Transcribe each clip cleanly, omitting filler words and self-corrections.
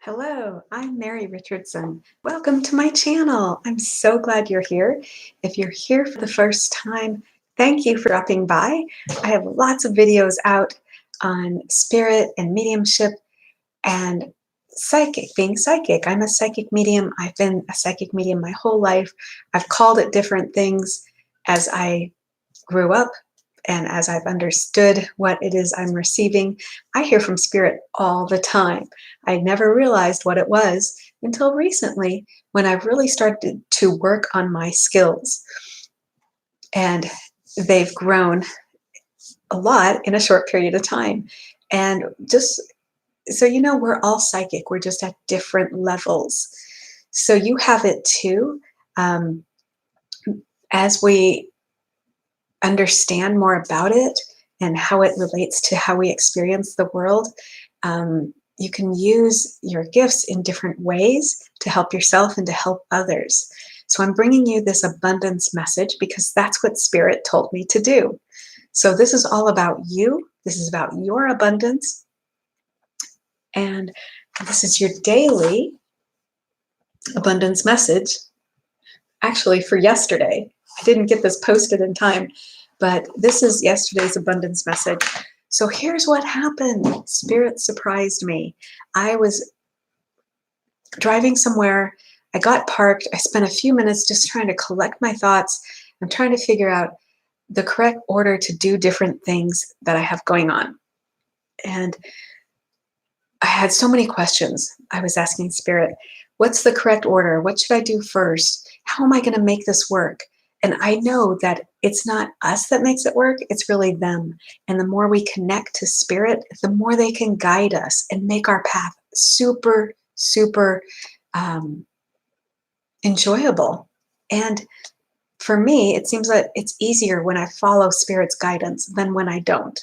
Hello, I'm Mary Richardson. Welcome to my channel. I'm so glad you're here. If you're here for the first time, thank you for dropping by. I have lots of videos out on spirit and mediumship and being psychic. I'm a psychic medium. I've been a psychic medium my whole life. I've called it different things as I grew up and as I've understood what it is I'm receiving. I hear from spirit all the time. I never realized what it was until recently when I've really started to work on my skills. And they've grown a lot in a short period of time. And just so you know, we're all psychic. We're just at different levels. So you have it too. Um, as we understand more about it and how it relates to how we experience the world, you can use your gifts in different ways to help yourself and to help others. So I'm bringing you this abundance message because that's what Spirit told me to do. So this is all about you. This is about your abundance. And this is your daily abundance message, actually for yesterday. I didn't get this posted in time, but this is yesterday's abundance message. So here's what happened. Spirit surprised me. I was driving somewhere. I got parked. I spent a few minutes just trying to collect my thoughts. I'm trying to figure out the correct order to do different things that I have going on. And I had so many questions. I was asking Spirit, what's the correct order? What should I do first? How am I going to make this work? And I know that it's not us that makes it work, it's really them. And the more we connect to Spirit, the more they can guide us and make our path super, super enjoyable. And for me, it seems that it's easier when I follow Spirit's guidance than when I don't.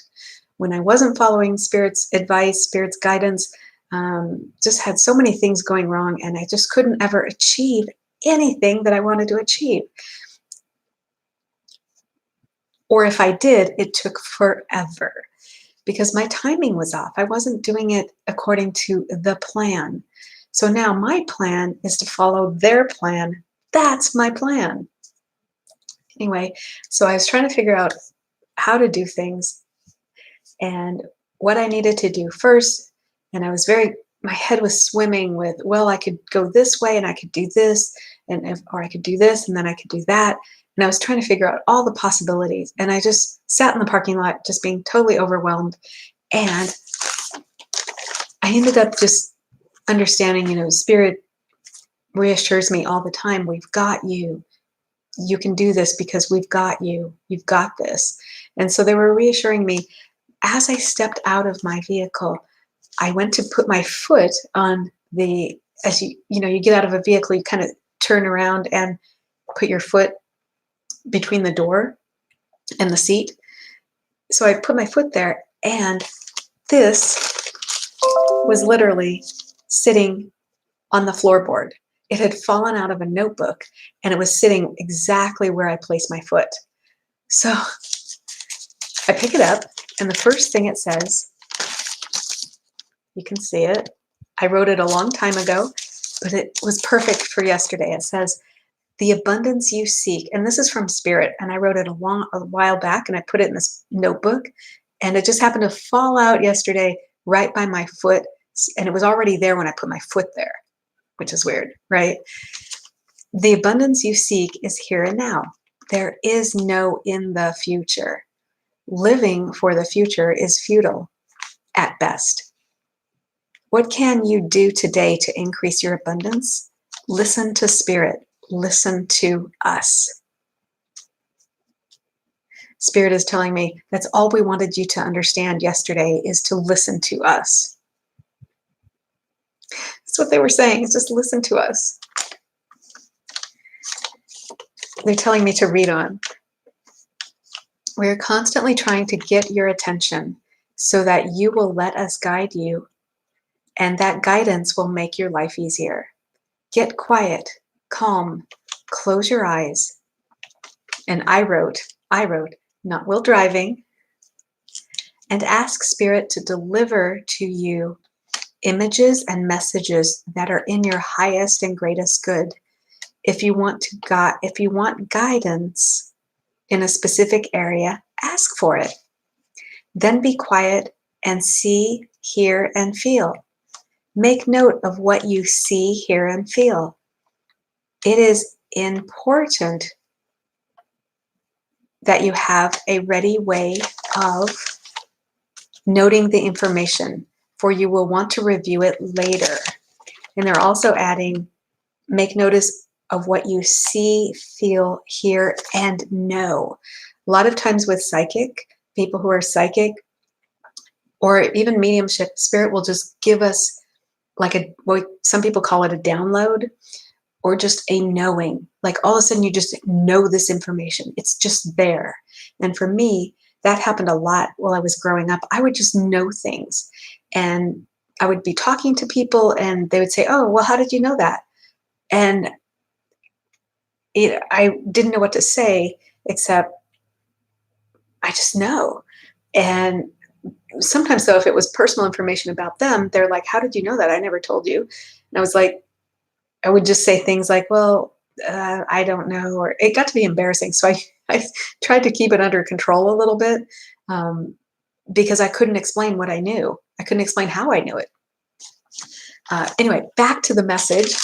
When I wasn't following Spirit's advice, Spirit's guidance, just had so many things going wrong, and I just couldn't ever achieve anything that I wanted to achieve. Or if I did, it took forever because my timing was off. I wasn't doing it according to the plan. So now my plan is to follow their plan. That's my plan. Anyway, so I was trying to figure out how to do things and what I needed to do first. And my head was swimming with, well, I could go this way and I could do this, or I could do this and then I could do that. And I was trying to figure out all the possibilities. And I just sat in the parking lot, just being totally overwhelmed. And I ended up just understanding, Spirit reassures me all the time, we've got you. You can do this because we've got you. You've got this. And so they were reassuring me. As I stepped out of my vehicle, I went to put my foot on as you get out of a vehicle, you kind of turn around and put your foot between the door and the seat. So I put my foot there, and this was literally sitting on the floorboard. It had fallen out of a notebook, and it was sitting exactly where I placed my foot. So I pick it up, and the first thing it says, you can see it. I wrote it a long time ago, but it was perfect for yesterday. It says, the abundance you seek. And this is from Spirit. And I wrote it a while back, and I put it in this notebook. And it just happened to fall out yesterday right by my foot. And it was already there when I put my foot there, which is weird, right? The abundance you seek is here and now. There is no in the future. Living for the future is futile at best. What can you do today to increase your abundance? Listen to Spirit. Listen to us. Spirit is telling me that's all we wanted you to understand yesterday, is to listen to us. That's what they were saying, is just listen to us. They're telling me to read on. We're constantly trying to get your attention so that you will let us guide you, and that guidance will make your life easier. Get quiet, calm, close your eyes. And I wrote, not while driving, and ask Spirit to deliver to you images and messages that are in your highest and greatest good. If you want guidance in a specific area, ask for it. Then be quiet and see, hear, and feel. Make note of what you see, hear, and feel. It is important that you have a ready way of noting the information, for you will want to review it later. And they're also adding, make notice of what you see, feel, hear, and know. A lot of times with people who are psychic, or even mediumship, spirit will just give us like what some people call it a download, or just a knowing. Like all of a sudden you just know this information. It's just there. And for me, that happened a lot while I was growing up. I would just know things. And I would be talking to people and they would say, oh, well, how did you know that? And I didn't know what to say, except I just know. And sometimes, though, if it was personal information about them, they're like, how did you know that? I never told you. And I was like, I would just say things like, well, I don't know. Or it got to be embarrassing. So I tried to keep it under control a little bit, because I couldn't explain what I knew. I couldn't explain how I knew it. Anyway, back to the message.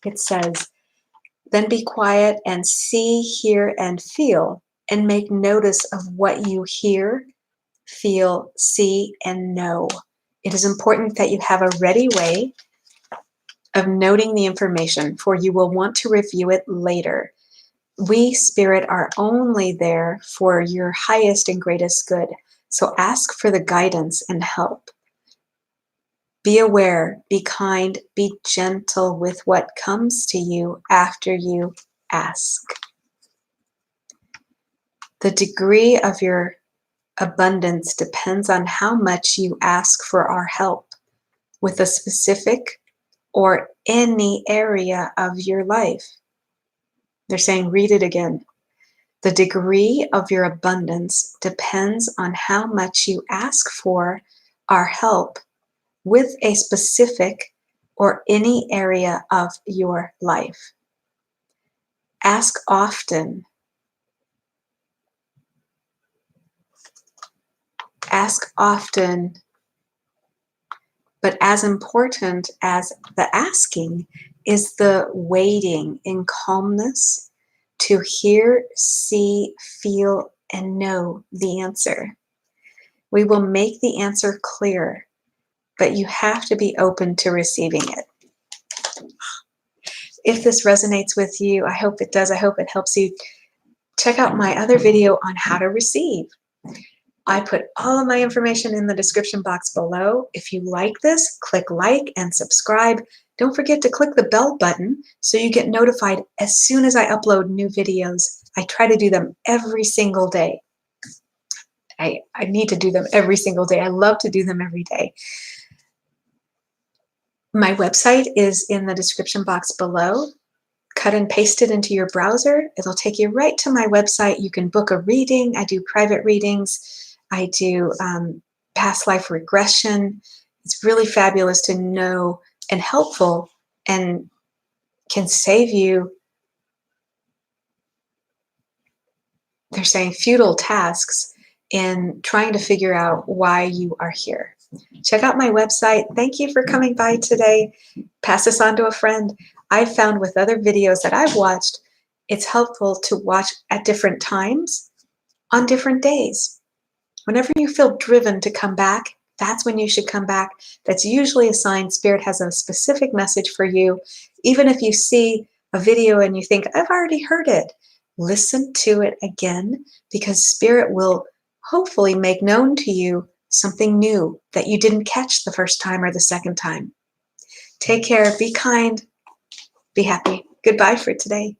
It says, then be quiet and see, hear, and feel, and make notice of what you hear, feel, see, and know. It is important that you have a ready way of noting the information, for you will want to review it later. We, Spirit, are only there for your highest and greatest good. So ask for the guidance and help. Be aware, be kind, be gentle with what comes to you after you ask. The degree of your abundance depends on how much you ask for our help with a specific or any area of your life. They're saying, read it again. The degree of your abundance depends on how much you ask for our help with a specific or any area of your life. Ask often. Ask often, but as important as the asking is the waiting in calmness to hear, see, feel, and know the answer. We will make the answer clear, but you have to be open to receiving it. If this resonates with you, I hope it does. I hope it helps you. Check out my other video on how to receive. I put all of my information in the description box below. If you like this, click like and subscribe. Don't forget to click the bell button so you get notified as soon as I upload new videos. I try to do them every single day. I need to do them every single day. I love to do them every day. My website is in the description box below. Cut and paste it into your browser. It'll take you right to my website. You can book a reading. I do private readings. I do past life regression. It's really fabulous to know and helpful, and can save you, they're saying, futile tasks in trying to figure out why you are here. Check out my website. Thank you for coming by today. Pass this on to a friend. I've found with other videos that I've watched, it's helpful to watch at different times on different days. Whenever you feel driven to come back, that's when you should come back. That's usually a sign Spirit has a specific message for you. Even if you see a video and you think, I've already heard it, listen to it again, because Spirit will hopefully make known to you something new that you didn't catch the first time or the second time. Take care, be kind, be happy. Goodbye for today.